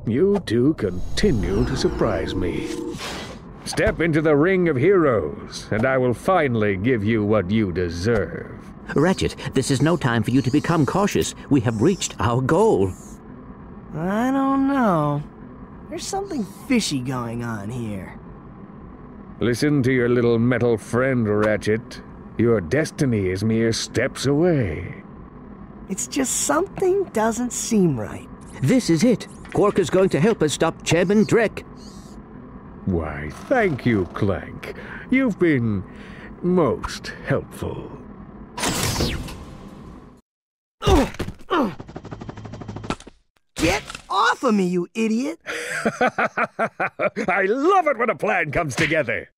You two continue to surprise me. Step into the ring of heroes, and I will finally give you what you deserve. Ratchet, this is no time for you to become cautious. We have reached our goal. I don't know. There's something fishy going on here. Listen to your little metal friend, Ratchet. Your destiny is mere steps away. It's just something doesn't seem right. This is it. Qwark is going to help us stop Chairman Drek. Why, thank you, Clank. You've been most helpful. Get off of me, you idiot! I love it when a plan comes together.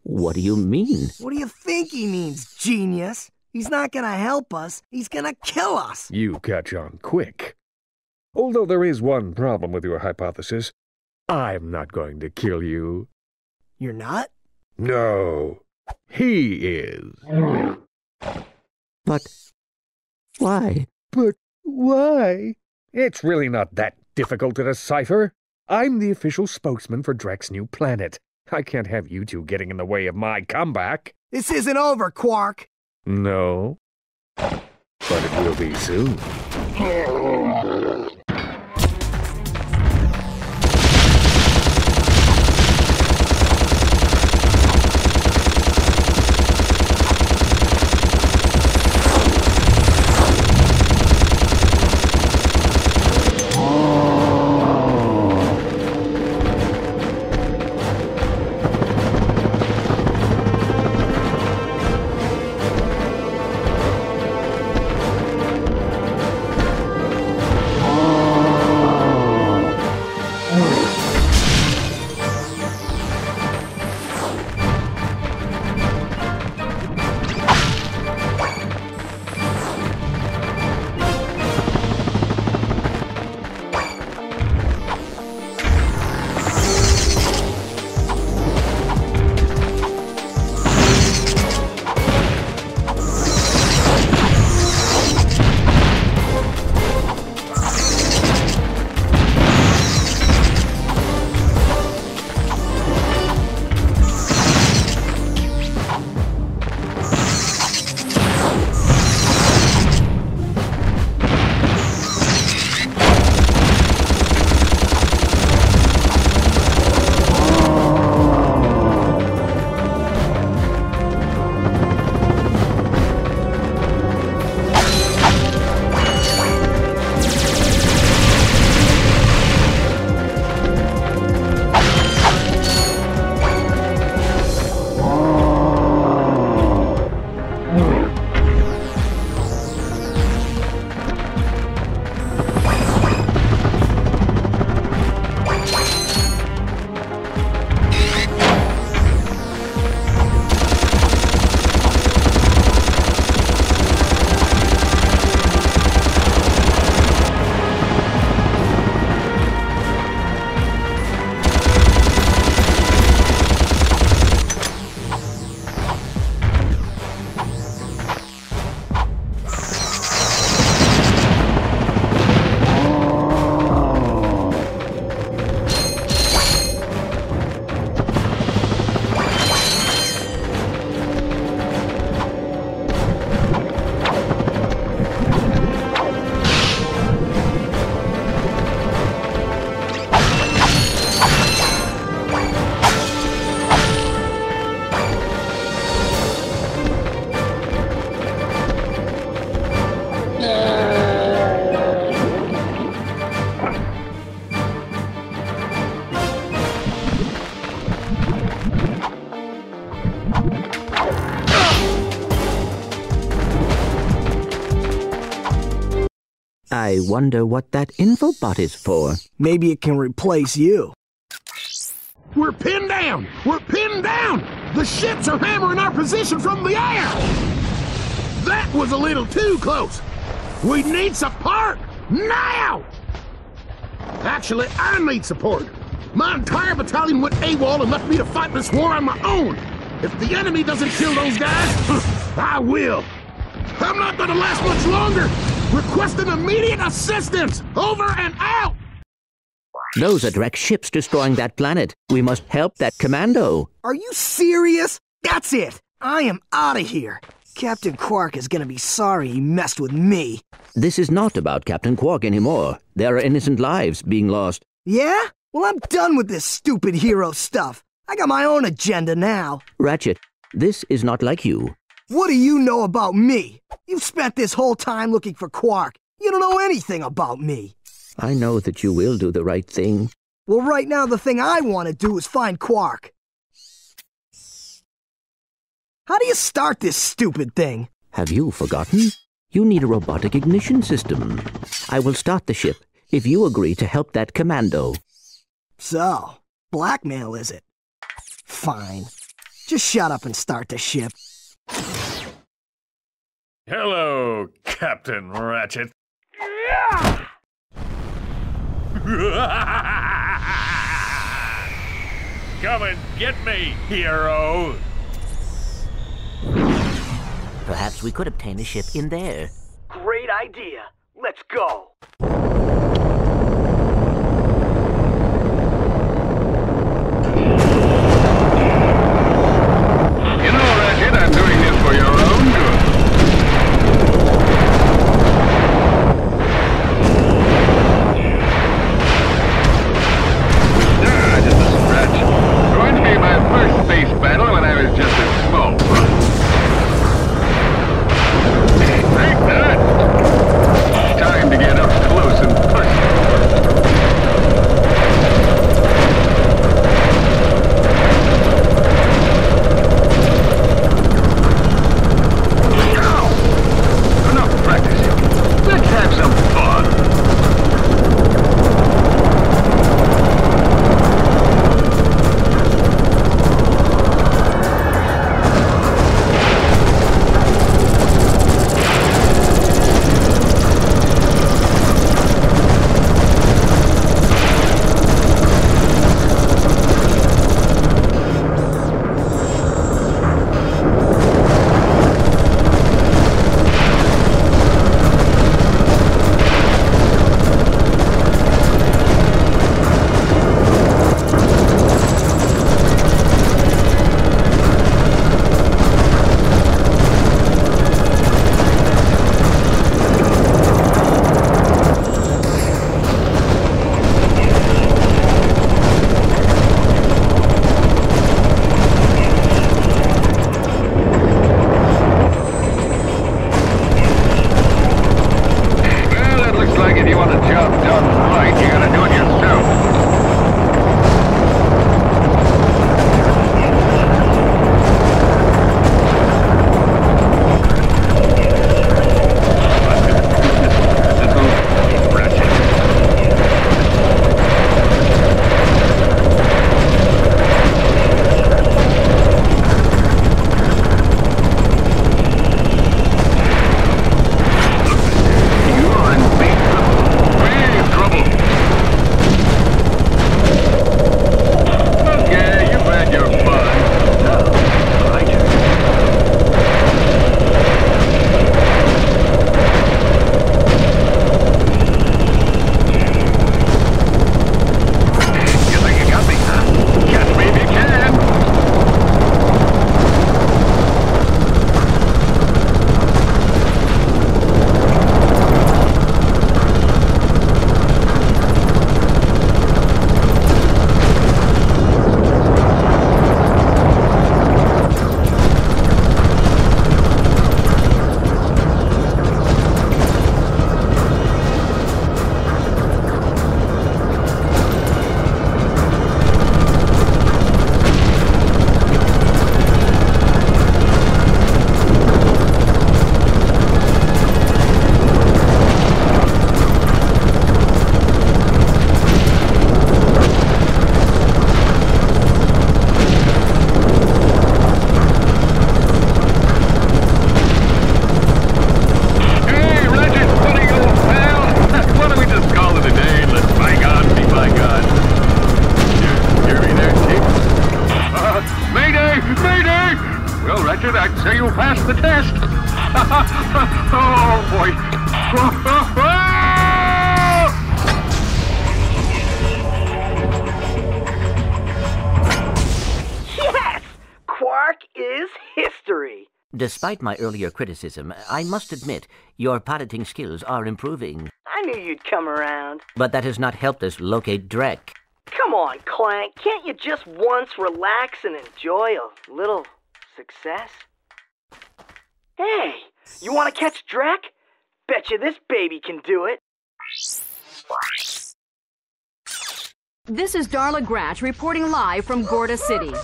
What do you mean? What do you think he means, genius? He's not gonna help us. He's gonna kill us. You catch on quick. Although there is one problem with your hypothesis, I'm not going to kill you. You're not? No, he is. But why? But why? It's really not that difficult to decipher. I'm the official spokesman for Drek's new planet. I can't have you two getting in the way of my comeback. This isn't over, Qwark. No, but it will be soon. I wonder what that infobot is for. Maybe it can replace you. We're pinned down! We're pinned down! The ships are hammering our position from the air! That was a little too close! We need support! Now! Actually, I need support. My entire battalion went AWOL and left me to fight this war on my own. If the enemy doesn't kill those guys, I will. I'm not gonna last much longer! Requesting immediate assistance! Over and out! Those are Drek's ships destroying that planet. We must help that commando. Are you serious? That's it! I am out of here! Captain Qwark is gonna be sorry he messed with me. This is not about Captain Qwark anymore. There are innocent lives being lost. Yeah? Well, I'm done with this stupid hero stuff. I got my own agenda now. Ratchet, this is not like you. What do you know about me? You've spent this whole time looking for Qwark. You don't know anything about me. I know that you will do the right thing. Well, right now the thing I want to do is find Qwark. How do you start this stupid thing? Have you forgotten? You need a robotic ignition system. I will start the ship if you agree to help that commando. So, blackmail is it? Fine. Just shut up and start the ship. Hello, Captain Ratchet. Come and get me, hero! Perhaps we could obtain a ship in there. Great idea. Let's go. You know, Ratchet, I'm doing this for your own good. Just a scratch. Going to be my first space battle when I was just a small pup. Take that! Time to get up close Despite my earlier criticism, I must admit your piloting skills are improving. I knew you'd come around. But that has not helped us locate Drek. Come on, Clank. Can't you just once relax and enjoy a little success? Hey, you want to catch Drek? Betcha this baby can do it. This is Darla Gratch reporting live from Gorda City.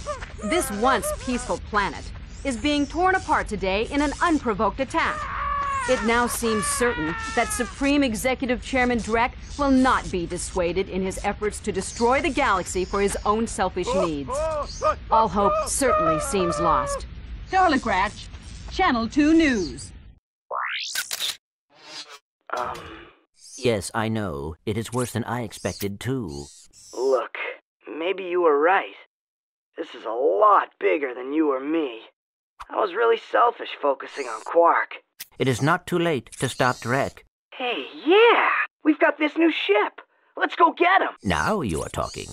This once peaceful planet is being torn apart today in an unprovoked attack. It now seems certain that Supreme Executive Chairman Drek will not be dissuaded in his efforts to destroy the galaxy for his own selfish needs. All hope certainly seems lost. Darla Gratch, Channel 2 News. Yes, I know. It is worse than I expected, too. Look, maybe you were right. This is a lot bigger than you or me. I was really selfish focusing on Qwark. It is not too late to stop Drek. Hey, yeah! We've got this new ship. Let's go get him. Now you are talking.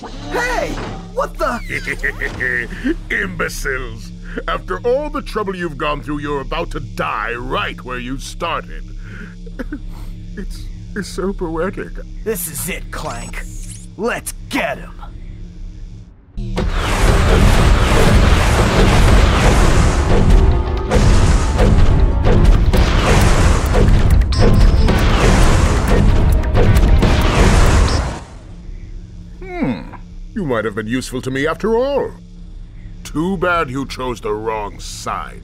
Hey! What the? Imbeciles! After all the trouble you've gone through, you're about to die right where you started. It's so poetic. This is it, Clank. Let's get him. You might have been useful to me after all. Too bad you chose the wrong side.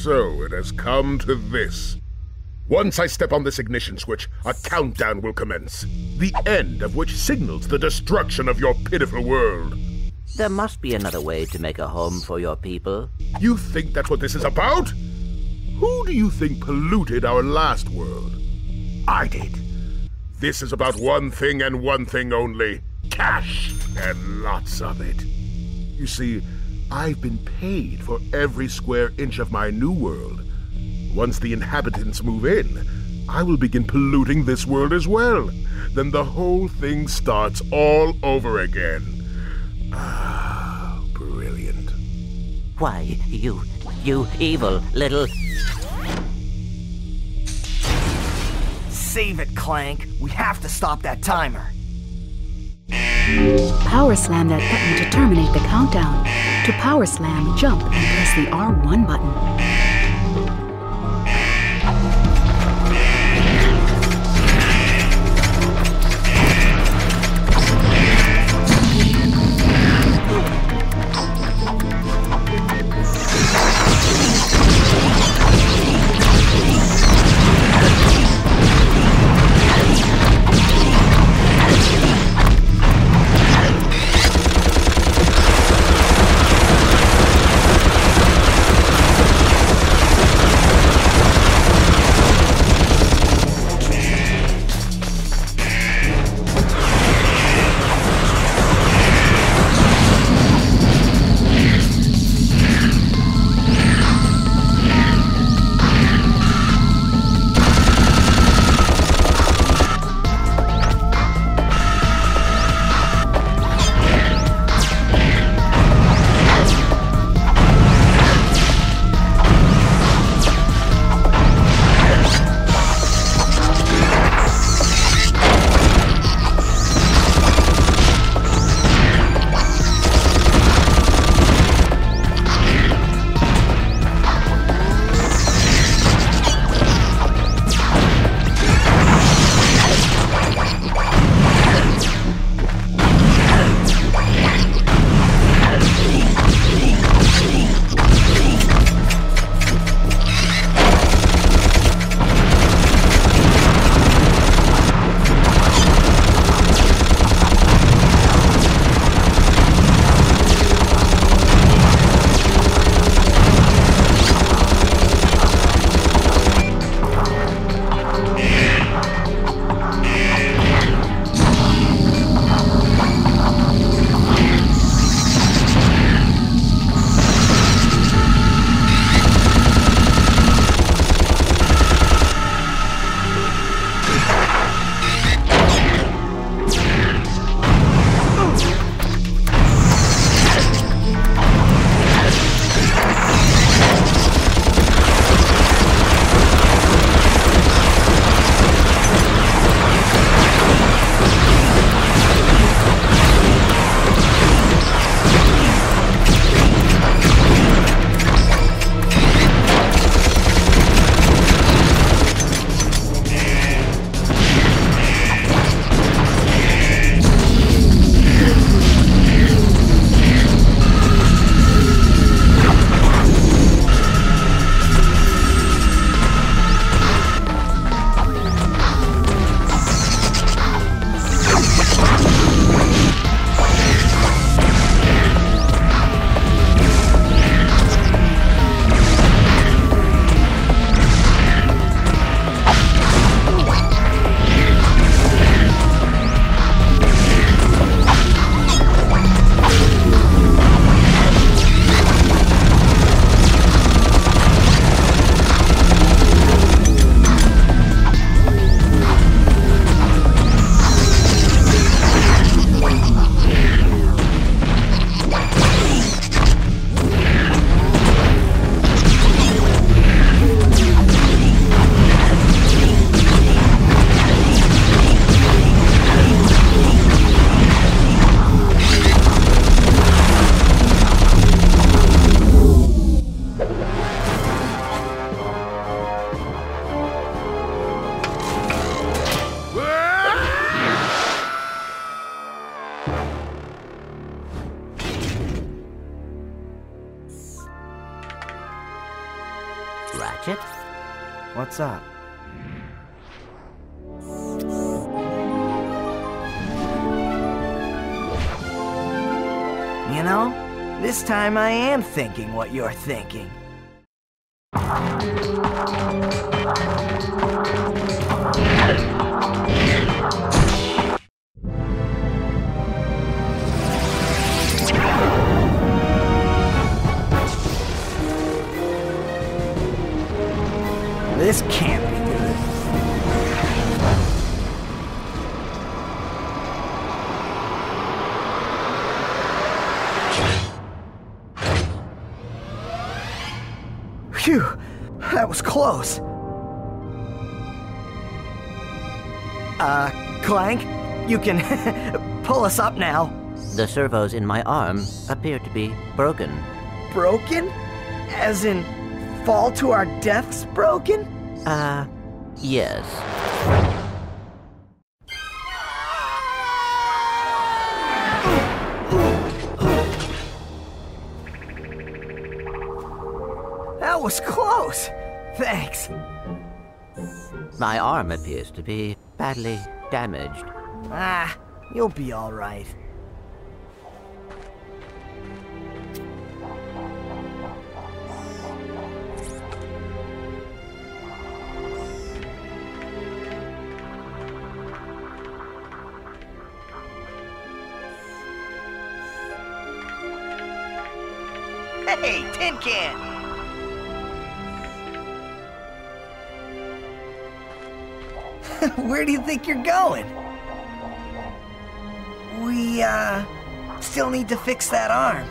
So it has come to this. Once I step on this ignition switch, a countdown will commence. The end of which signals the destruction of your pitiful world. There must be another way to make a home for your people. You think that's what this is about? Who do you think polluted our last world? I did. This is about one thing and one thing only. Cash, and lots of it. You see, I've been paid for every square inch of my new world. Once the inhabitants move in, I will begin polluting this world as well. Then the whole thing starts all over again. Ah, brilliant. Why, you evil little... Save it, Clank. We have to stop that timer. Power slam that button to terminate the countdown. To power slam, jump and press the R1 button. Ratchet? What's up? You know, this time I am thinking what you're thinking. This can't be good. Phew, that was close. Clank, you can pull us up now. The servos in my arm appear to be broken. Broken? As in, fall to our deaths broken? Yes. That was close. Thanks. My arm appears to be badly damaged. Ah, you'll be all right. Hey, Tin Can! Where do you think you're going? We, still need to fix that arm.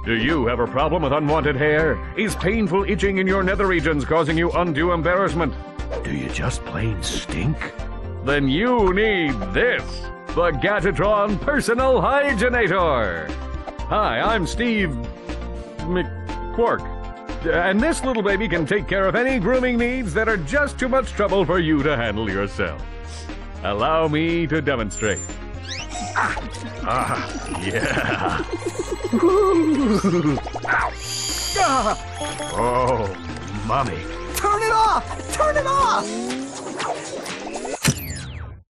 Do you have a problem with unwanted hair? Is painful itching in your nether regions causing you undue embarrassment? Do you just plain stink? Then you need this, the Gadgetron Personal Hygienator. Hi, I'm Steve Qwark, and this little baby can take care of any grooming needs that are just too much trouble for you to handle yourself. Allow me to demonstrate. Yeah. Oh, mommy. Turn it off! Turn it off!